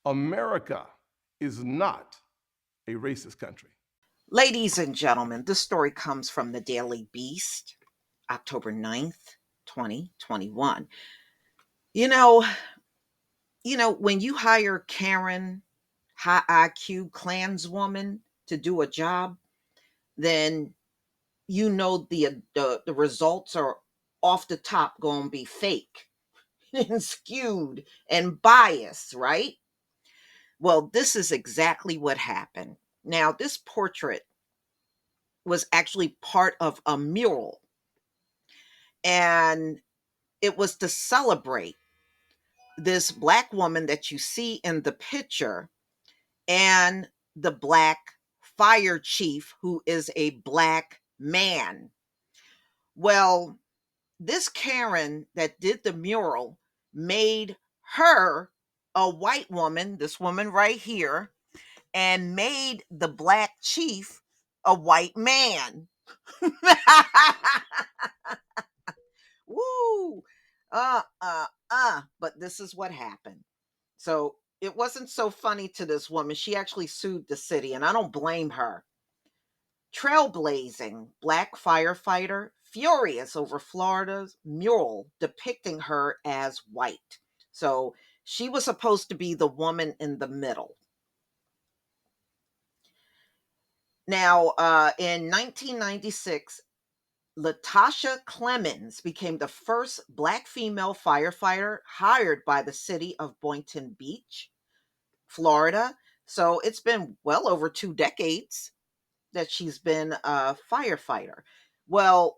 America is not a racist country. Ladies and gentlemen, this story comes from the Daily Beast, October 9th, 2021. You know, when you hire Karen, high IQ Klanswoman to do a job, then the results are off the top going to be fake and skewed and biased, right? Well, this is exactly what happened. Now, this portrait was actually part of a mural, and it was to celebrate this black woman that you see in the picture and the black fire chief who is a black man. Well, this Karen that did the mural made her a white woman, this woman right here, and made the black chief a white man. Woo! But this is what happened. So it wasn't so funny to this woman. She actually sued the city, and I don't blame her. Trailblazing black firefighter furious over Florida's mural depicting her as white. So she was supposed to be the woman in the middle. Now, in 1996, Latasha Clemens became the first Black female firefighter hired by the city of Boynton Beach, Florida. So it's been well over 2 decades that she's been a firefighter. Well,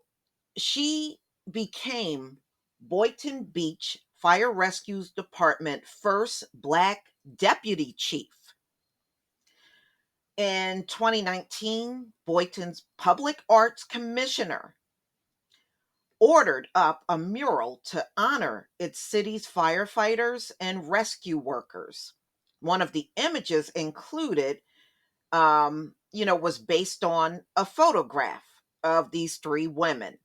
she became Boynton Beach Fire Rescue Department first Black deputy chief. In 2019, Boynton's Public Arts Commissioner ordered up a mural to honor its city's firefighters and rescue workers. One of the images included, was based on a photograph of these three women.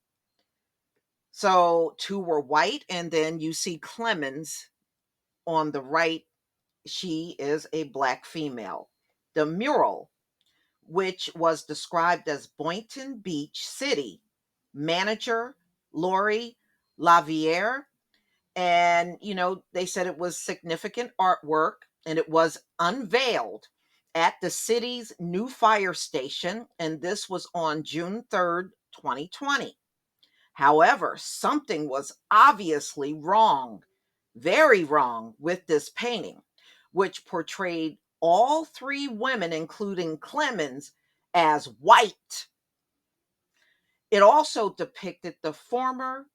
So two were white, and then you see Clemens on the right. She is a black female. The mural, which was described as Boynton Beach City manager Lori Laviere, and they said it was significant artwork, and it was unveiled at the city's new fire station, and this was on June 3rd, 2020. However, something was obviously wrong, very wrong, with this painting, which portrayed all three women, including Clemens, as white. It also depicted the former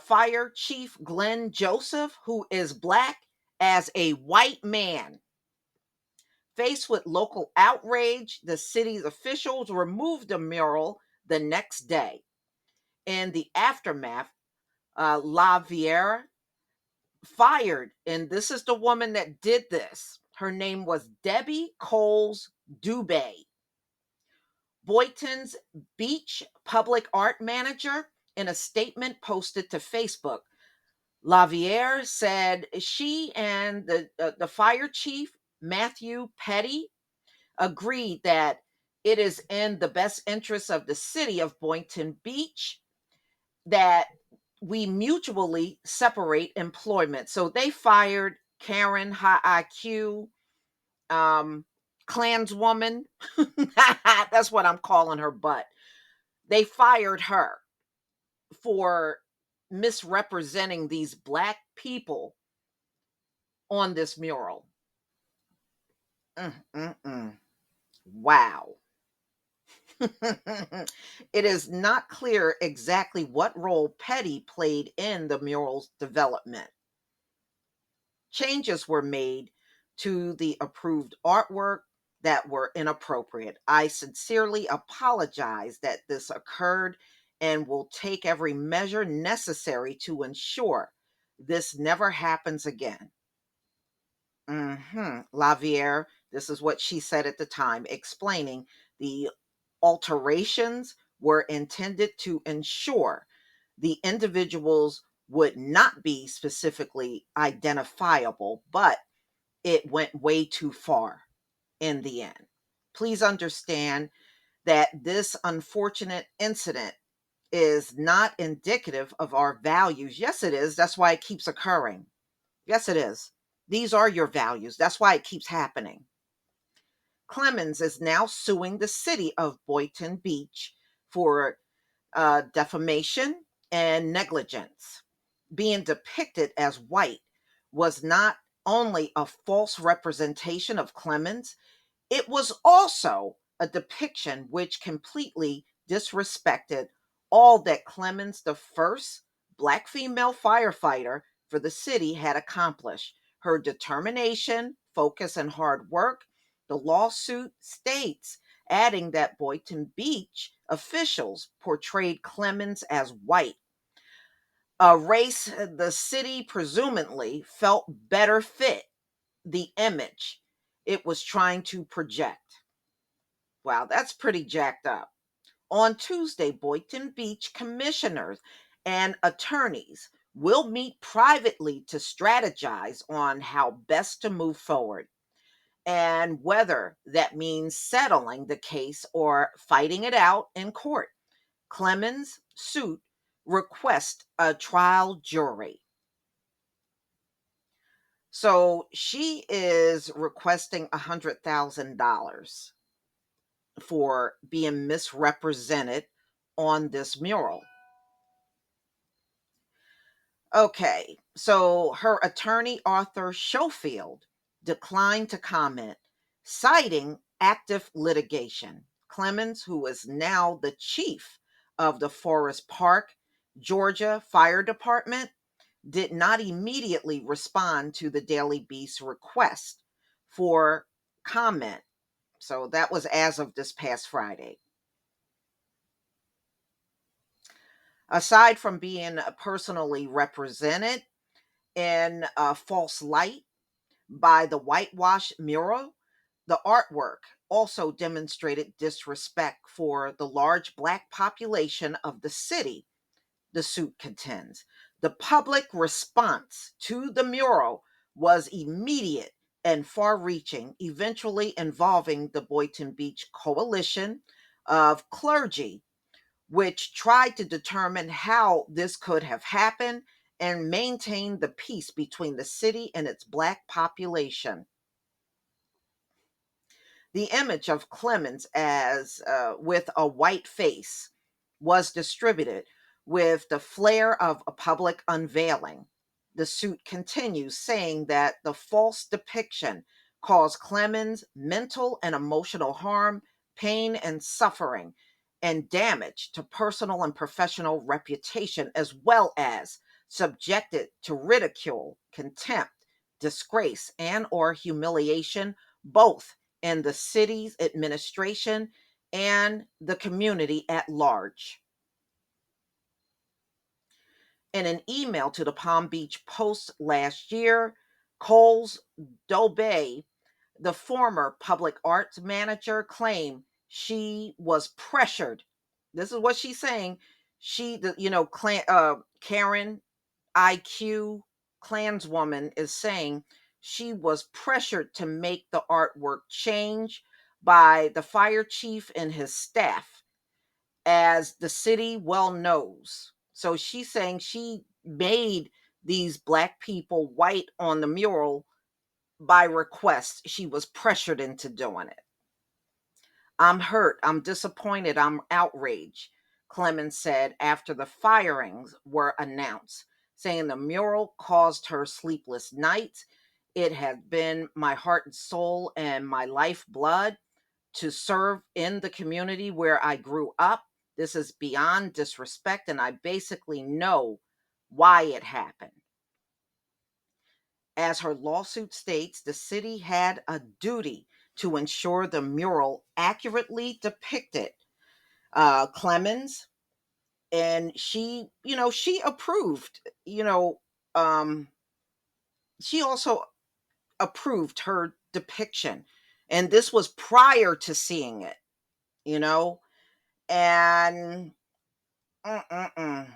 fire chief Glenn Joseph, who is black, as a white man. Faced with local outrage, the city's officials removed the mural the next day. In the aftermath, La Viera fired, and this is the woman that did this. Her name was Debbie Coles Dubé, Boynton's beach public art manager. In a statement posted to Facebook, Laviere said she and the fire chief, Matthew Petty, agreed that it is in the best interest of the city of Boynton Beach that we mutually separate employment. So they fired Karen, high IQ, Klanswoman. That's what I'm calling her, but they fired her for misrepresenting these black people on this mural. Wow. It is not clear exactly what role Petty played in the mural's development. Changes were made to the approved artwork that were inappropriate. I sincerely apologize that this occurred and will take every measure necessary to ensure this never happens again. Laviere, this is what she said at the time, explaining the alterations were intended to ensure the individuals would not be specifically identifiable, but it went way too far in the end. Please understand that this unfortunate incident is not indicative of our values. Yes, it is. That's why it keeps occurring. Yes, it is. These are your values. That's why it keeps happening. Clemens is now suing the city of Boynton Beach for defamation and negligence. Being depicted as white was not only a false representation of Clemens, it was also a depiction which completely disrespected all that Clemens, the first Black female firefighter for the city, had accomplished. Her determination, focus, and hard work. The lawsuit states, adding that Boynton Beach officials portrayed Clemens as white, a race the city presumably felt better fit the image it was trying to project. Wow, that's pretty jacked up. On Tuesday, Boynton Beach commissioners and attorneys will meet privately to strategize on how best to move forward and whether that means settling the case or fighting it out in court. Clemens' suit requests a trial jury. So she is requesting $100,000 for being misrepresented on this mural. Okay, so her attorney, Arthur Schofield, declined to comment, citing active litigation. Clemens, who is now the chief of the Forest Park, Georgia Fire Department, did not immediately respond to the Daily Beast's request for comment. So that was as of this past Friday. Aside from being personally represented in a false light by the whitewash mural, the artwork also demonstrated disrespect for the large Black population of the city, the suit contends. The public response to the mural was immediate and far reaching, eventually involving the Boynton Beach Coalition of Clergy, which tried to determine how this could have happened and maintain the peace between the city and its Black population. The image of Clemens as with a white face was distributed with the flair of a public unveiling. The suit continues, saying that the false depiction caused Clemens mental and emotional harm, pain and suffering, and damage to personal and professional reputation, as well as subjected to ridicule, contempt, disgrace, and or humiliation, both in the city's administration and the community at large. In an email to the Palm Beach Post last year, Coles Dobey, the former public arts manager, claimed she was pressured. This is what she's saying. Karen IQ Klanswoman is saying she was pressured to make the artwork change by the fire chief and his staff, as the city well knows. So she's saying she made these Black people white on the mural by request. She was pressured into doing it. I'm hurt. I'm disappointed. I'm outraged, Clemens said after the firings were announced, saying the mural caused her sleepless nights. It had been my heart and soul and my lifeblood to serve in the community where I grew up. This is beyond disrespect, and I basically know why it happened. As her lawsuit states, the city had a duty to ensure the mural accurately depicted Clemens, and she approved. Um, she also approved her depiction, and this was prior to seeing it. You know, and mm-mm-mm.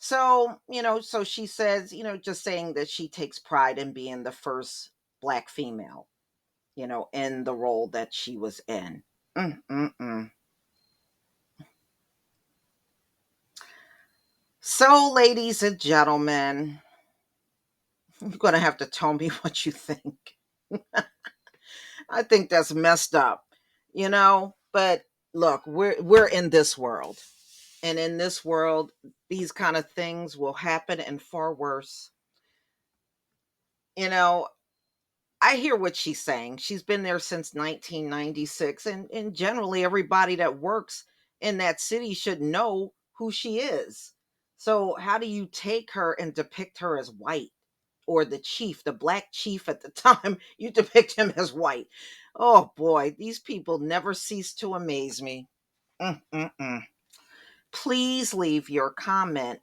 So, so she says, just saying that she takes pride in being the first Black female, in the role that she was in. Mm-mm-mm. So, ladies and gentlemen, you're going to have to tell me what you think. I think that's messed up, but look, we're in this world. And in this world, these kind of things will happen and far worse. You know, I hear what she's saying. She's been there since 1996, and generally everybody that works in that city should know who she is. So how do you take her and depict her as white, or the chief, the black chief at the time, you depict him as white? Oh boy, these people never cease to amaze me. Mm-mm-mm. Please leave your comment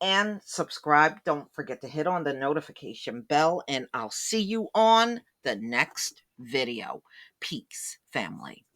and subscribe. Don't forget to hit on the notification bell, and I'll see you on the next video. Peace, family.